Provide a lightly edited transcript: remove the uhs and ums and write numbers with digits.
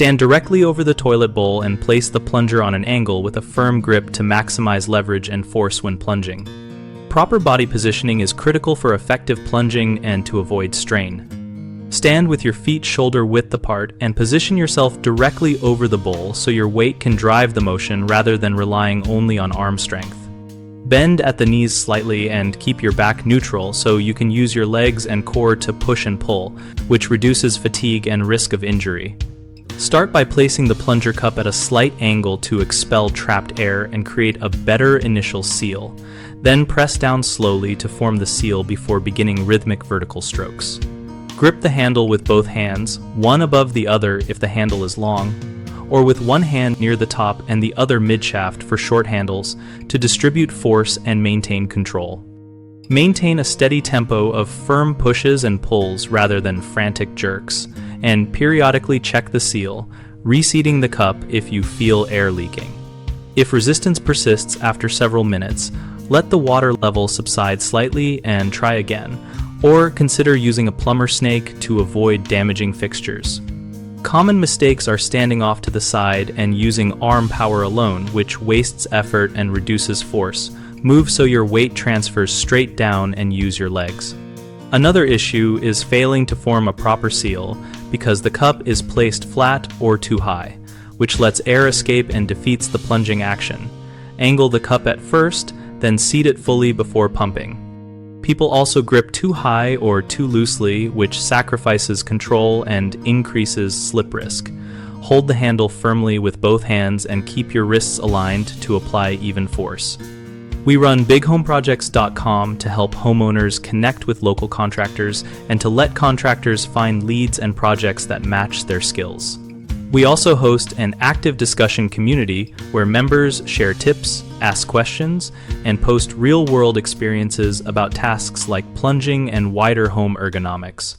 Stand directly over the toilet bowl and place the plunger on an angle with a firm grip to maximize leverage and force when plunging. Proper body positioning is critical for effective plunging and to avoid strain. Stand with your feet shoulder width apart and position yourself directly over the bowl so your weight can drive the motion rather than relying only on arm strength. Bend at the knees slightly and keep your back neutral so you can use your legs and core to push and pull, which reduces fatigue and risk of injury. Start by placing the plunger cup at a slight angle to expel trapped air and create a better initial seal. Then press down slowly to form the seal before beginning rhythmic vertical strokes. Grip the handle with both hands, one above the other if the handle is long, or with one hand near the top and the other midshaft for short handles to distribute force and maintain control. Maintain a steady tempo of firm pushes and pulls rather than frantic jerks, and periodically check the seal, reseating the cup if you feel air leaking. If resistance persists after several minutes, let the water level subside slightly and try again, or consider using a plumber snake to avoid damaging fixtures. Common mistakes are standing off to the side and using arm power alone, which wastes effort and reduces force. Move so your weight transfers straight down and use your legs. Another issue is failing to form a proper seal because the cup is placed flat or too high, which lets air escape and defeats the plunging action. Angle the cup at first, then seat it fully before pumping. People also grip too high or too loosely, which sacrifices control and increases slip risk. Hold the handle firmly with both hands and keep your wrists aligned to apply even force. We run bighomeprojects.com to help homeowners connect with local contractors and to let contractors find leads and projects that match their skills. We also host an active discussion community where members share tips, ask questions, and post real-world experiences about tasks like plunging and wider home ergonomics.